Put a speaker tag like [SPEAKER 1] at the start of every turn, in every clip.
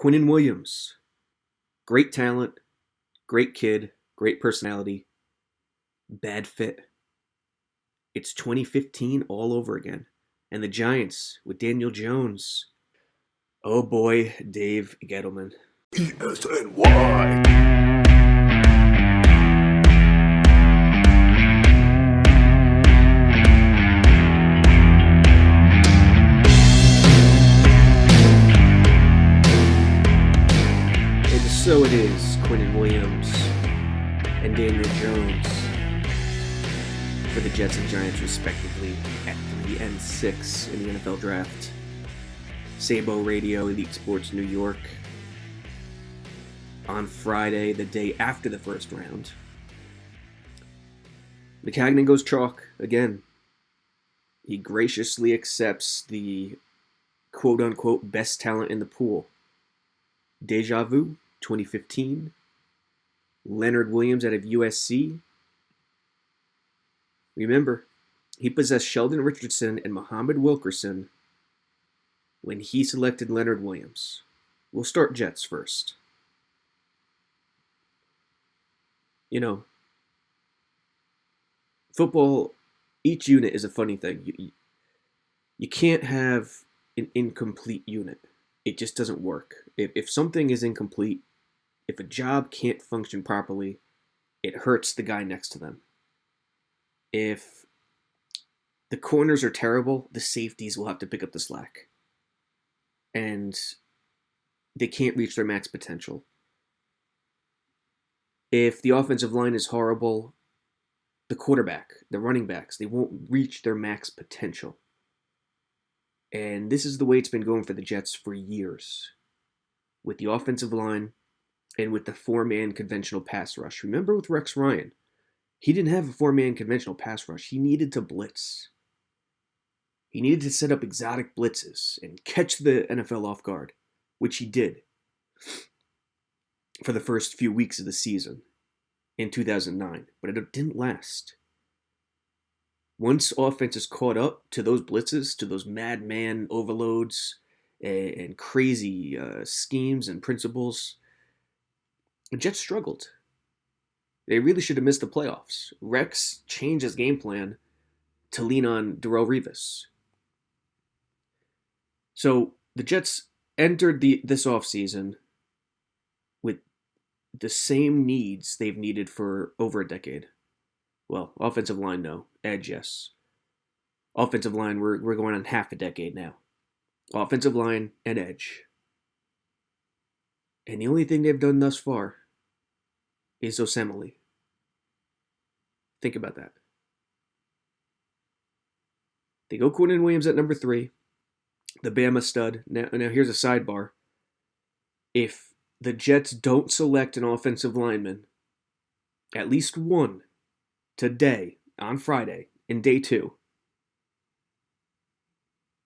[SPEAKER 1] Quinnen Williams, great talent, great kid, great personality, bad fit. It's 2015 all over again. And the Giants with Daniel Jones. Oh boy, Dave Gettleman.
[SPEAKER 2] ESNY.
[SPEAKER 1] And so it is, Quinnen Williams and Daniel Jones for the Jets and Giants respectively at 3 and 6 in the NFL draft. Sabo Radio, Elite Sports New York. On Friday, the day after the first round. Maccagnan goes chalk again. He graciously accepts the quote-unquote best talent in the pool. Deja vu, 2015. Leonard Williams out of USC. Remember, he possessed Sheldon Richardson and Muhammad Wilkerson when he selected Leonard Williams. We'll start Jets first. You know, football, each unit is a funny thing. You can't have an incomplete unit. It just doesn't work. If something is incomplete, if a job can't function properly, it hurts the guy next to them. If the corners are terrible, the safeties will have to pick up the slack. And they can't reach their max potential. If the offensive line is horrible, the quarterback, the running backs, they won't reach their max potential. And this is the way it's been going for the Jets for years. With the offensive line and with the four-man conventional pass rush. Remember with Rex Ryan, he didn't have a four-man conventional pass rush. He needed to blitz. He needed to set up exotic blitzes and catch the NFL off guard, which he did for the first few weeks of the season in 2009, but it didn't last. Once offenses caught up to those blitzes, to those madman overloads and crazy schemes and principles, the Jets struggled. They really should have missed the playoffs. Rex changed his game plan to lean on Darrelle Revis. So the Jets entered this offseason with the same needs they've needed for over a decade. Well, offensive line, no. Edge, yes. Offensive line, we're going on half a decade now. Offensive line and edge. And the only thing they've done thus far is Osemele. Think about that. They go Quinnen Williams at number 3. The Bama stud. Now here's a sidebar. If the Jets don't select an offensive lineman, at least one, today, on Friday, in day 2,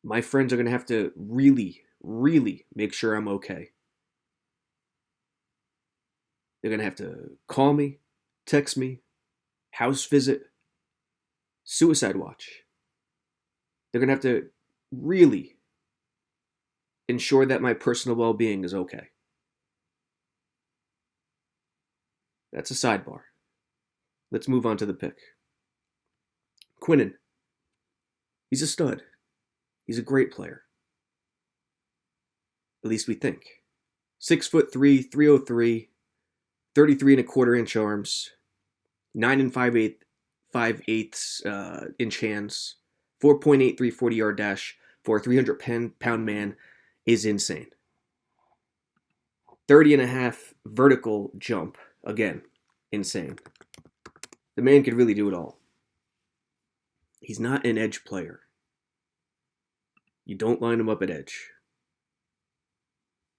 [SPEAKER 1] my friends are going to have to really, really make sure I'm okay. They're going to have to call me, text me, house visit, suicide watch. They're going to have to really ensure that my personal well-being is okay. That's a sidebar. Let's move on to the pick. Quinnen. He's a stud. He's a great player. At least we think. 6'3", 303, 33 and a quarter inch arms, 9 and 5/8 inch hands, 4.83 40-yard dash for a 300-pound man is insane. 30 and a half vertical jump, again, insane. The man could really do it all. He's not an edge player. You don't line him up at edge.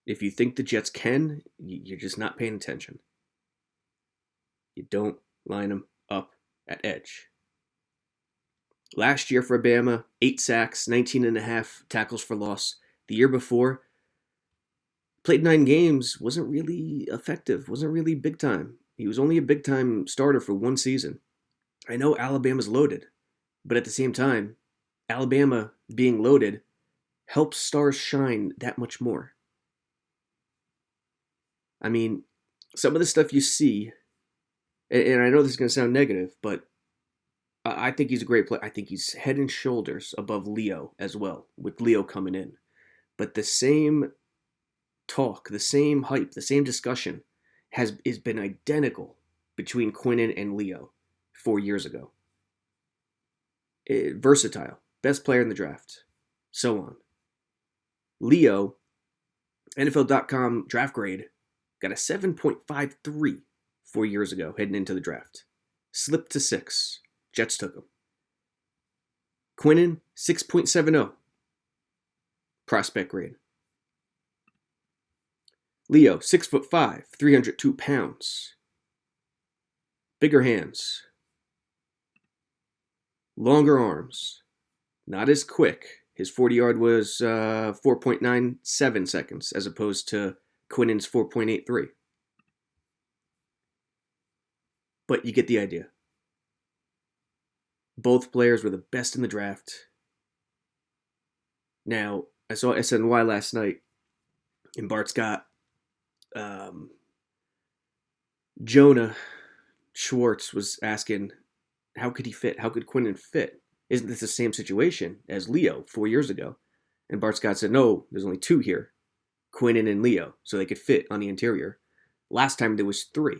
[SPEAKER 1] If you think the Jets can, you're just not paying attention. You don't line him up at edge. Last year for Bama, 8 sacks, 19 and a half tackles for loss. The year before, played 9 games, wasn't really effective, wasn't really big time. He was only a big time starter for 1 season. I know Alabama's loaded, but at the same time, Alabama being loaded helps stars shine that much more. I mean, some of the stuff you see, and I know this is going to sound negative, but I think he's a great player. I think he's head and shoulders above Leo as well, with Leo coming in. But the same talk, the same hype, the same discussion has been identical between Quinnen and Leo 4 years ago. Versatile, best player in the draft, so on. Leo, NFL.com draft grade, got a 7.53 4 years ago heading into the draft. Slipped to 6. Jets took him. Quinnen, 6.70 prospect grade. Leo, 6'5", 302 pounds. Bigger hands. Longer arms. Not as quick. His 40-yard was 4.97 seconds as opposed to Quinnen's 4.83. But you get the idea. Both players were the best in the draft. Now, I saw SNY last night, and Bart Scott, Jonah Schwartz was asking, how could he fit? How could Quinnen fit? Isn't this the same situation as Leo 4 years ago? And Bart Scott said, no, there's only 2 here, Quinnen and Leo, so they could fit on the interior. Last time there was 3,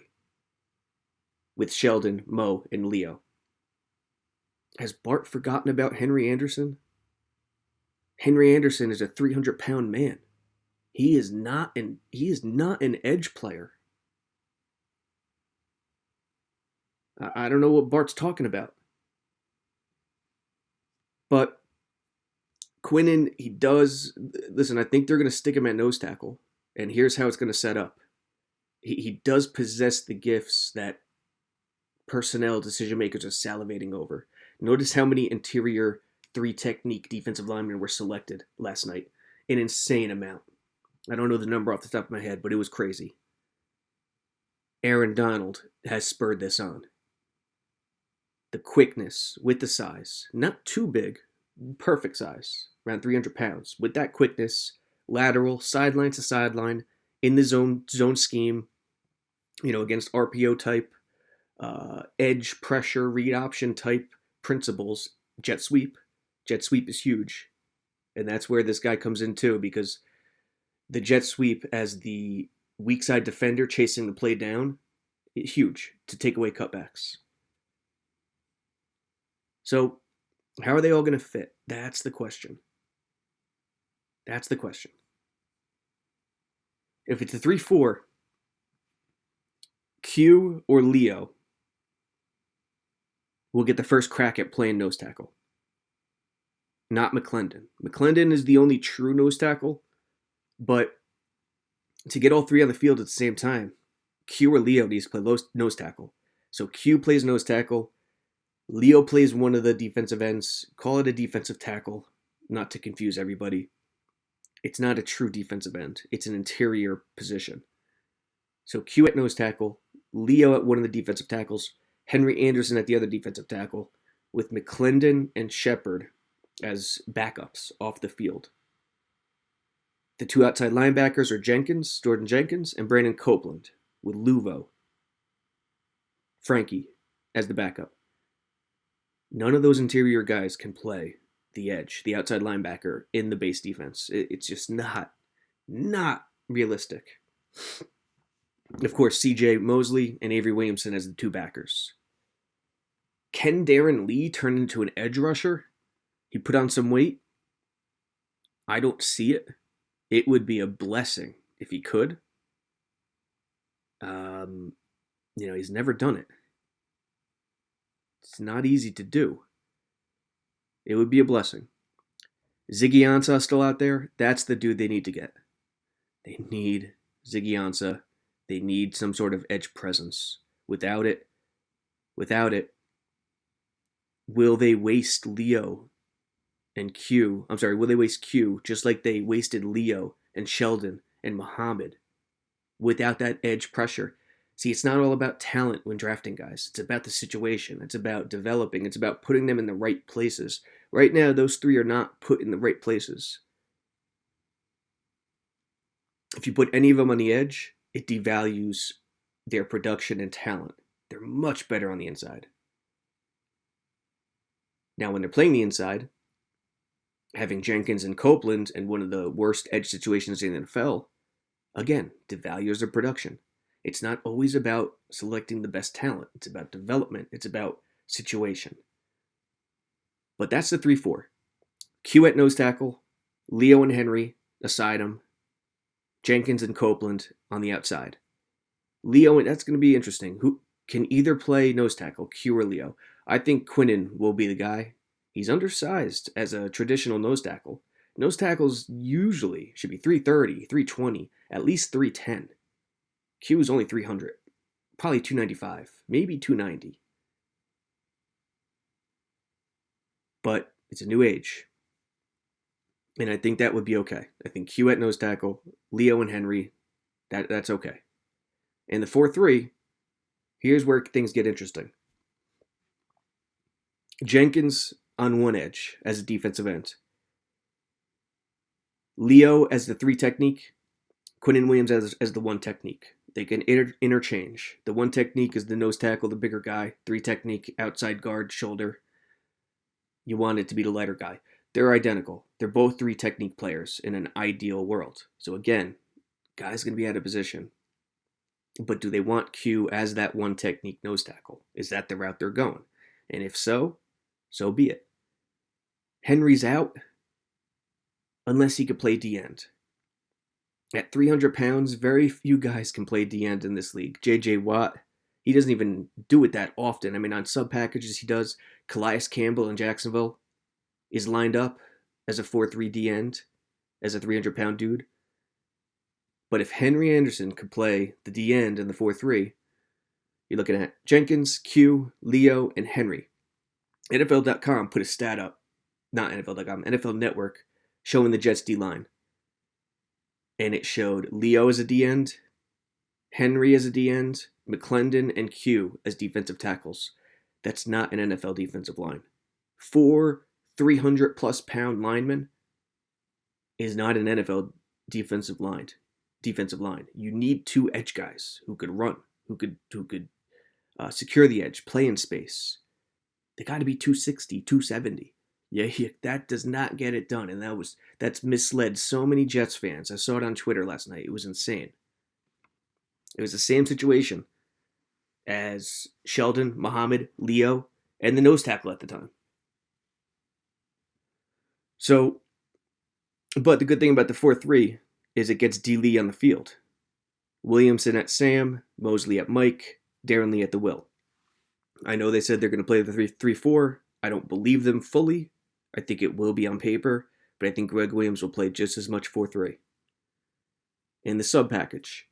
[SPEAKER 1] with Sheldon, Mo, and Leo. Has Bart forgotten about Henry Anderson? Henry Anderson is a 300-pound man. He is not an edge player. I don't know what Bart's talking about. But Quinnen, he does... Listen, I think they're going to stick him at nose tackle. And here's how it's going to set up. He does possess the gifts that personnel decision makers are salivating over. Notice how many interior 3-technique defensive linemen were selected last night. An insane amount. I don't know the number off the top of my head, but it was crazy. Aaron Donald has spurred this on. The quickness with the size. Not too big. Perfect size. Around 300 pounds. With that quickness, lateral, sideline to sideline, in the zone scheme, against RPO type, edge pressure, read option type principles, jet sweep. Jet sweep is huge. And that's where this guy comes in too, because the jet sweep as the weak side defender chasing the play down, huge to take away cutbacks. So, how are they all going to fit? That's the question. That's the question. If it's a 3-4, Q or Leo will get the first crack at playing nose tackle. Not McClendon. McClendon is the only true nose tackle, but to get all 3 on the field at the same time, Q or Leo needs to play nose tackle. So Q plays nose tackle, Leo plays one of the defensive ends. Call it a defensive tackle, not to confuse everybody. It's not a true defensive end. It's an interior position. So Q at nose tackle, Leo at one of the defensive tackles, Henry Anderson at the other defensive tackle, with McClendon and Shepard as backups off the field. The 2 outside linebackers are Jordan Jenkins, and Brandon Copeland, with Luvo, Frankie as the backup. None of those interior guys can play the edge, the outside linebacker, in the base defense. It's just not realistic. Of course, CJ Mosley and Avery Williamson as the 2 backers. Can Darren Lee turn into an edge rusher? He put on some weight? I don't see it. It would be a blessing if he could. He's never done it. It's not easy to do. It would be a blessing. Ziggy Ansah still out there? That's the dude they need to get. They need Ziggy Ansah. They need some sort of edge presence. Without it, will they waste Leo and Q? Will they waste Q just like they wasted Leo and Sheldon and Muhammad without that edge pressure? See, it's not all about talent when drafting guys. It's about the situation. It's about developing. It's about putting them in the right places. Right now, those 3 are not put in the right places. If you put any of them on the edge, it devalues their production and talent. They're much better on the inside. Now, when they're playing the inside, having Jenkins and Copeland in one of the worst edge situations in the NFL, again, devalues their production. It's not always about selecting the best talent. It's about development. It's about situation. But that's the 3-4. Q at nose tackle, Leo and Henry aside him, Jenkins and Copeland on the outside. Leo, that's going to be interesting. Who can either play nose tackle, Q or Leo? I think Quinnen will be the guy. He's undersized as a traditional nose tackle. Nose tackles usually should be 330, 320, at least 310. Q is only 300, probably 295, maybe 290. But it's a new age. And I think that would be okay. I think Q at nose tackle, Leo and Henry, that's okay. And the 4-3, here's where things get interesting. Jenkins on one edge as a defensive end. Leo as the 3 technique, Quinnen Williams as the 1 technique. They can interchange. The 1 technique is the nose tackle, the bigger guy. 3 technique, outside guard, shoulder. You want it to be the lighter guy. They're identical. They're both 3 technique players in an ideal world. So again, guy's going to be out of position. But do they want Q as that 1 technique nose tackle? Is that the route they're going? And if so, so be it. Henry's out unless he could play D-end. At 300 pounds, very few guys can play D-end in this league. J.J. Watt, he doesn't even do it that often. I mean, on sub packages he does. Calais Campbell in Jacksonville is lined up as a 4-3 D-end, as a 300-pound dude. But if Henry Anderson could play the D-end and the 4-3, you're looking at Jenkins, Q, Leo, and Henry. NFL.com put a stat up, not NFL.com, NFL Network, showing the Jets D-line. And it showed Leo as a D-end, Henry as a D-end, McClendon and Q as defensive tackles. That's not an NFL defensive line. 4 300-plus pound linemen is not an NFL defensive line. You need 2 edge guys who could run, who could secure the edge, play in space. They got to be 260, 270. Yeah, that does not get it done, and that's misled so many Jets fans. I saw it on Twitter last night. It was insane. It was the same situation as Sheldon, Muhammad, Leo, and the nose tackle at the time. So, but the good thing about the 4-3 is it gets D. Lee on the field. Williamson at Sam, Mosley at Mike, Darren Lee at the Will. I know they said they're going to play the 3-4. I don't believe them fully. I think it will be on paper, but I think Greg Williams will play just as much 4-3. In the sub package,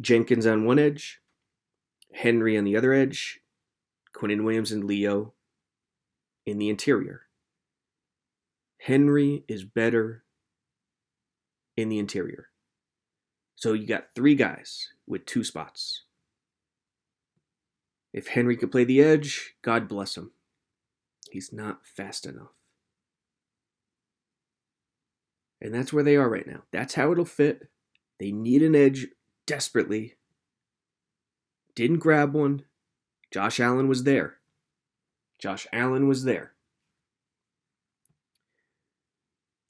[SPEAKER 1] Jenkins on one edge, Henry on the other edge, Quinnen Williams and Leo in the interior. Henry is better in the interior. So you got 3 guys with 2 spots. If Henry could play the edge, God bless him. He's not fast enough. And that's where they are right now. That's how it'll fit. They need an edge desperately. Didn't grab one. Josh Allen was there.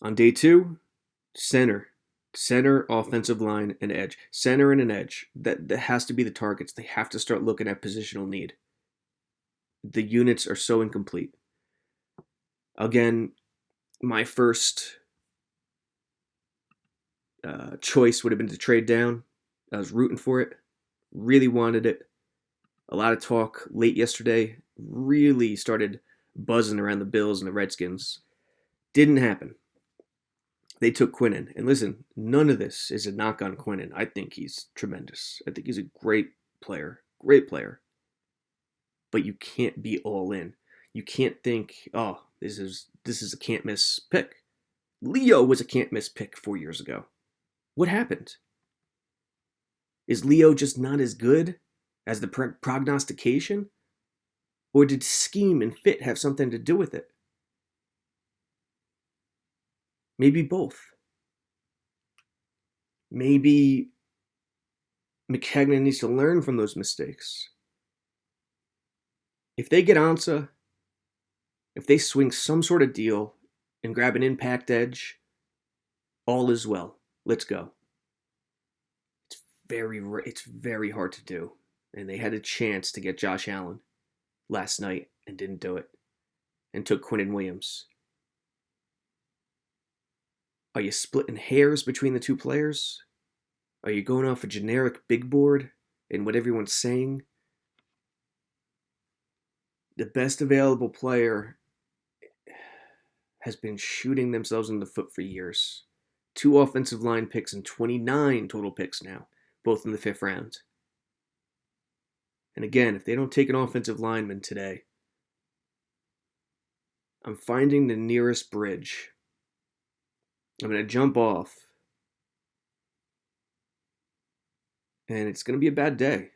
[SPEAKER 1] On day 2, center, offensive line, and edge. Center and an edge. That has to be the targets. They have to start looking at positional need. The units are so incomplete. Again, my first choice would have been to trade down. I was rooting for it. Really wanted it. A lot of talk late yesterday. Really started buzzing around the Bills and the Redskins. Didn't happen. They took Quinnen. And listen, none of this is a knock on Quinnen. I think he's tremendous. I think he's a great player. But you can't be all in. You can't think, oh, this is a can't miss pick. Leo was a can't miss pick 4 years ago. What happened? Is Leo just not as good as the prognostication? Or did scheme and fit have something to do with it? Maybe both. Maybe McKagan needs to learn from those mistakes. If they get Ansa, if they swing some sort of deal and grab an impact edge, all is well. Let's go. It's very hard to do, and they had a chance to get Josh Allen last night and didn't do it, and took Quinnen Williams. Are you splitting hairs between the two players? Are you going off a generic big board and what everyone's saying? The best available player has been shooting themselves in the foot for years. 2 offensive line picks and 29 total picks now, both in the 5th round. And again, if they don't take an offensive lineman today, I'm finding the nearest bridge. I'm going to jump off. And it's going to be a bad day.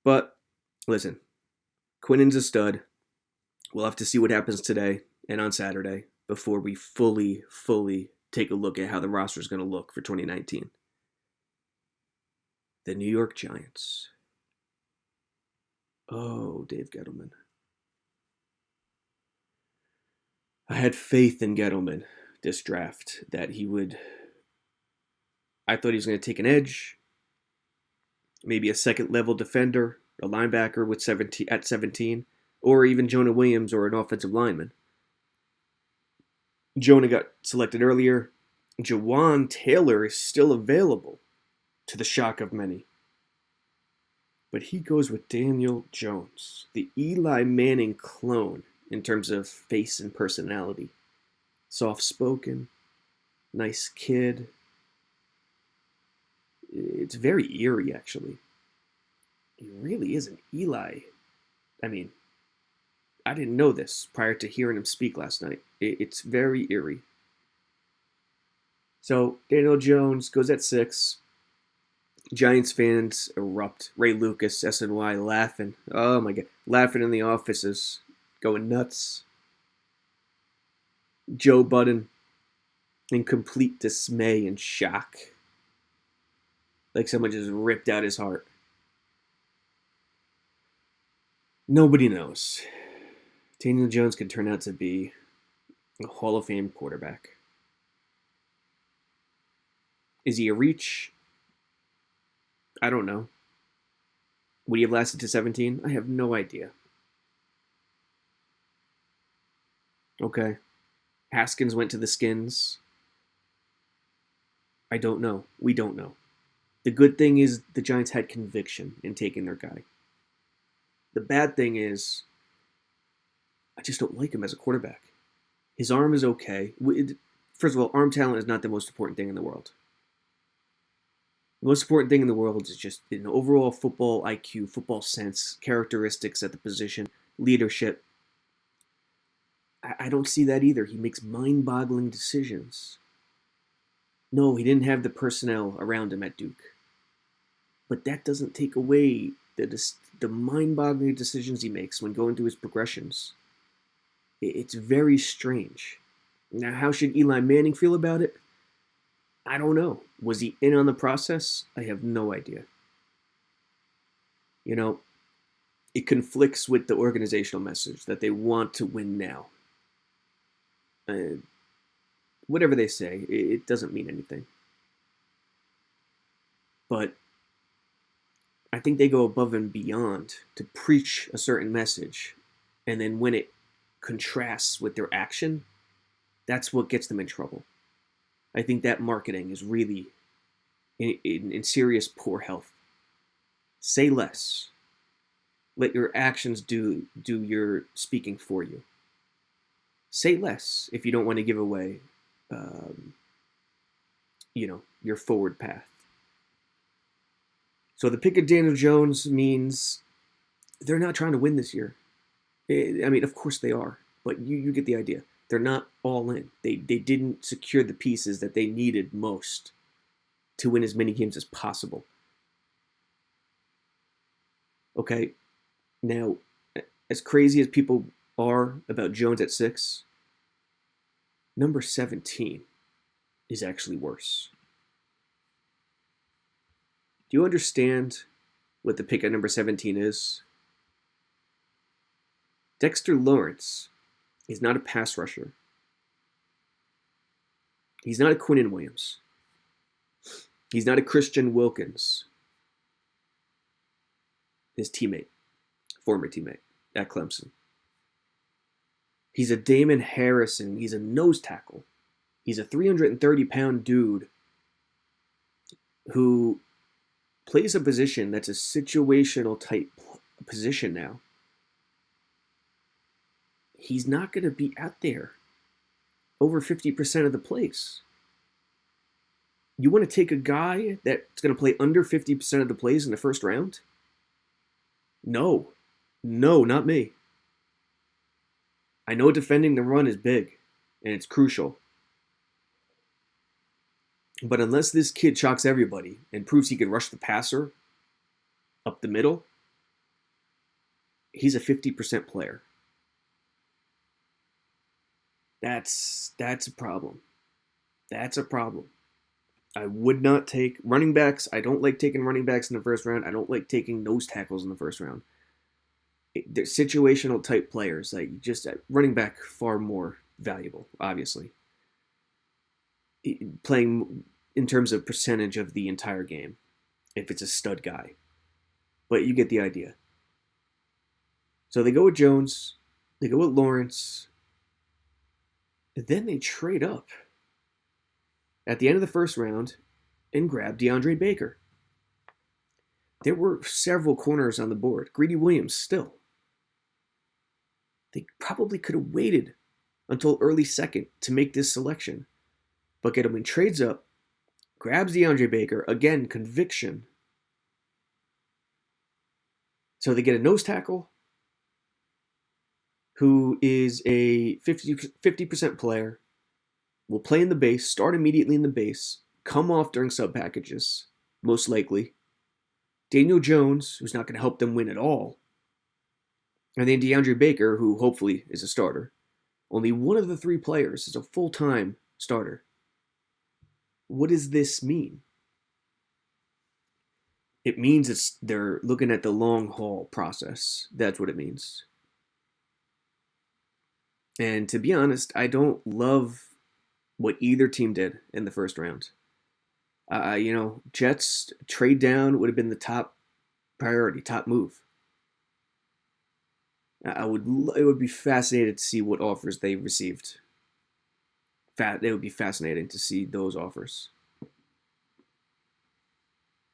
[SPEAKER 1] But, listen, Quinnen's a stud. We'll have to see what happens today and on Saturday before we fully take a look at how the roster is going to look for 2019. The New York Giants. Oh, Dave Gettleman. I had faith in Gettleman this draft that he would. I thought he was going to take an edge, maybe a second level defender, a linebacker with 17, or even Jonah Williams or an offensive lineman. Jonah got selected earlier. Jawan Taylor is still available, to the shock of many. But he goes with Daniel Jones, the Eli Manning clone in terms of face and personality. Soft-spoken, nice kid. It's very eerie, actually. He really is an Eli. I mean, I didn't know this prior to hearing him speak last night. It's very eerie. So, Daniel Jones goes at 6. Giants fans erupt. Ray Lucas, SNY, laughing. Oh my God. Laughing in the offices. Going nuts. Joe Budden in complete dismay and shock. Like someone just ripped out his heart. Nobody knows. Daniel Jones could turn out to be a Hall of Fame quarterback. Is he a reach? I don't know. Would he have lasted to 17? I have no idea. Okay. Haskins went to the Skins. I don't know. We don't know. The good thing is the Giants had conviction in taking their guy. The bad thing is I just don't like him as a quarterback. His arm is okay. First of all, arm talent is not the most important thing in the world. The most important thing in the world is just an overall football IQ, football sense, characteristics at the position, leadership. I don't see that either. He makes mind-boggling decisions. No, he didn't have the personnel around him at Duke. But that doesn't take away the mind-boggling decisions he makes when going through his progressions. It's very strange. Now, how should Eli Manning feel about it? I don't know. Was he in on the process? I have no idea. You know, it conflicts with the organizational message that they want to win now. Whatever they say, it doesn't mean anything. But I think they go above and beyond to preach a certain message. And then when it contrasts with their action, that's what gets them in trouble. I think that marketing is really in serious poor health. Say less. Let your actions do your speaking for you. Say less if you don't want to give away, your forward path. So the pick of Daniel Jones means they're not trying to win this year. I mean, of course they are, but you get the idea. They're not all in. They didn't secure the pieces that they needed most to win as many games as possible. Okay, now, as crazy as people are about Jones at 6, Number 17 is actually worse. Do you understand what the pick at number 17 is? Dexter Lawrence is not a pass rusher. He's not a Quinnen Williams. He's not a Christian Wilkins. His teammate, former teammate at Clemson. He's a Damon Harrison. He's a nose tackle. He's a 330-pound dude who plays a position that's a situational type position now. He's not going to be out there over 50% of the plays. You want to take a guy that's going to play under 50% of the plays in the first round? No, not me. I know defending the run is big, and it's crucial. But unless this kid chalks everybody and proves he can rush the passer up the middle, he's a 50% player. That's a problem. That's a problem. I would not take running backs. I don't like taking running backs in the first round. I don't like taking nose tackles in the first round. They're situational type players. Like just running back far more valuable, obviously. Playing in terms of percentage of the entire game, if it's a stud guy. But you get the idea. So they go with Jones. They go with Lawrence. And then they trade up at the end of the first round and grab DeAndre Baker. There were several corners on the board. Greedy Williams still. They probably could have waited until early second to make this selection. But Gettleman trades up, grabs DeAndre Baker. Again, conviction. So they get a nose tackle who is a 50% player, will play in the base, start immediately in the base, come off during sub packages, most likely. Daniel Jones, who's not going to help them win at all. And then DeAndre Baker, who hopefully is a starter. Only one of the three players is a full-time starter. What does this mean? It means they're looking at the long haul process. That's what it means. And to be honest, I don't love what either team did in the first round. Jets trade down would have been the top priority, top move. It would be fascinating to see what offers they received. It would be fascinating to see those offers.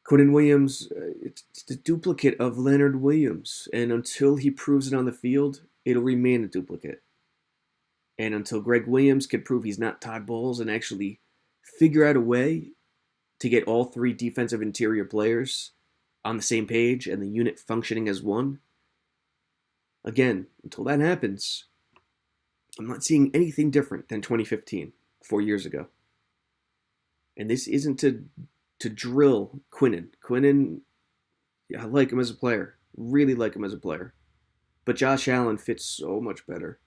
[SPEAKER 1] Quinnen Williams, it's the duplicate of Leonard Williams, and until he proves it on the field, it'll remain a duplicate. And until Greg Williams can prove he's not Todd Bowles and actually figure out a way to get all three defensive interior players on the same page and the unit functioning as one, again, until that happens, I'm not seeing anything different than 2015, 4 years ago. And this isn't to drill Quinnen. Quinnen, I like him as a player. Really like him as a player. But Josh Allen fits so much better.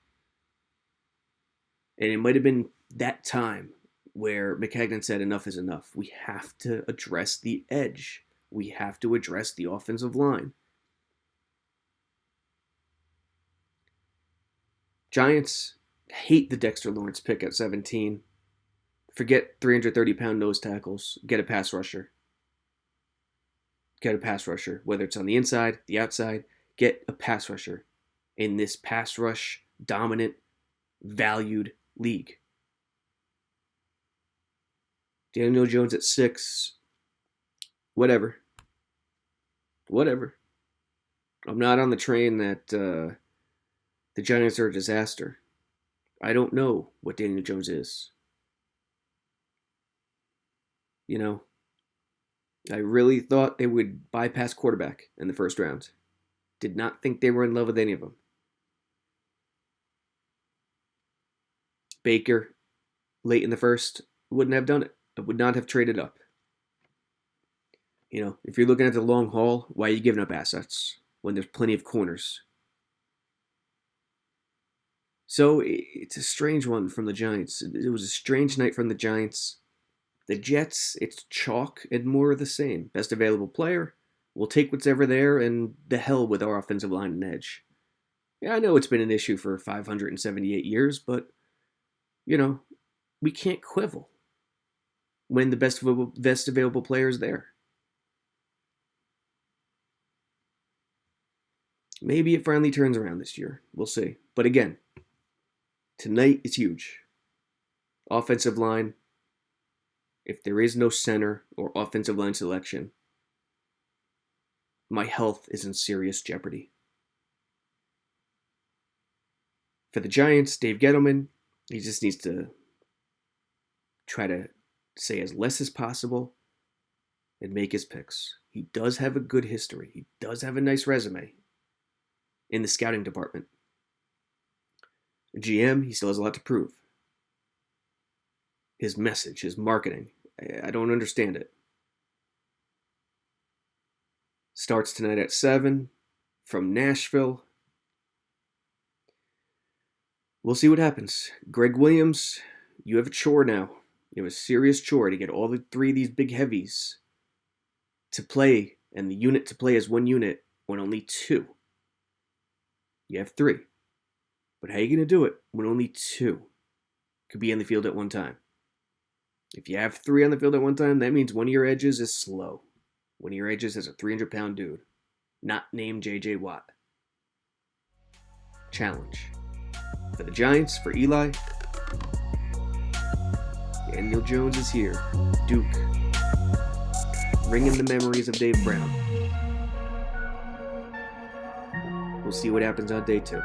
[SPEAKER 1] And it might have been that time where McCagnon said enough is enough. We have to address the edge. We have to address the offensive line. Giants hate the Dexter Lawrence pick at 17. Forget 330-pound nose tackles. Get a pass rusher. Get a pass rusher. Whether it's on the inside, the outside, get a pass rusher in this pass rush dominant, valued league. Daniel Jones at 6. Whatever. I'm not on the train that the Giants are a disaster. I don't know what Daniel Jones is. I really thought they would bypass quarterback in the first round. Did not think they were in love with any of them. Baker, late in the first, wouldn't have done it. I would not have traded up. If you're looking at the long haul, why are you giving up assets when there's plenty of corners? So it's a strange one from the Giants. It was a strange night from the Giants. The Jets, it's chalk and more of the same. Best available player. We'll take what's ever there, and the hell with our offensive line and edge. Yeah, I know it's been an issue for 578 years, but, we can't quibble when the best available player is there. Maybe it finally turns around this year. We'll see. But again, tonight is huge. Offensive line. If there is no center or offensive line selection, my health is in serious jeopardy. For the Giants, Dave Gettleman, he just needs to try to say as less as possible and make his picks. He does have a good history. He does have a nice resume in the scouting department. GM, he still has a lot to prove. His message, his marketing, I don't understand it. Starts tonight at 7 from Nashville. We'll see what happens. Greg Williams, you have a chore now. You have a serious chore to get all the three of these big heavies to play, and the unit to play as one unit when only two. You have three. But how are you going to do it when only two could be on the field at one time? If you have three on the field at one time, that means one of your edges is slow. One of your edges is a 300-pound dude, not named J.J. Watt. Challenge. For the Giants, for Eli, Daniel Jones is here. Duke. Ringing the memories of Dave Brown. We'll see what happens on day 2.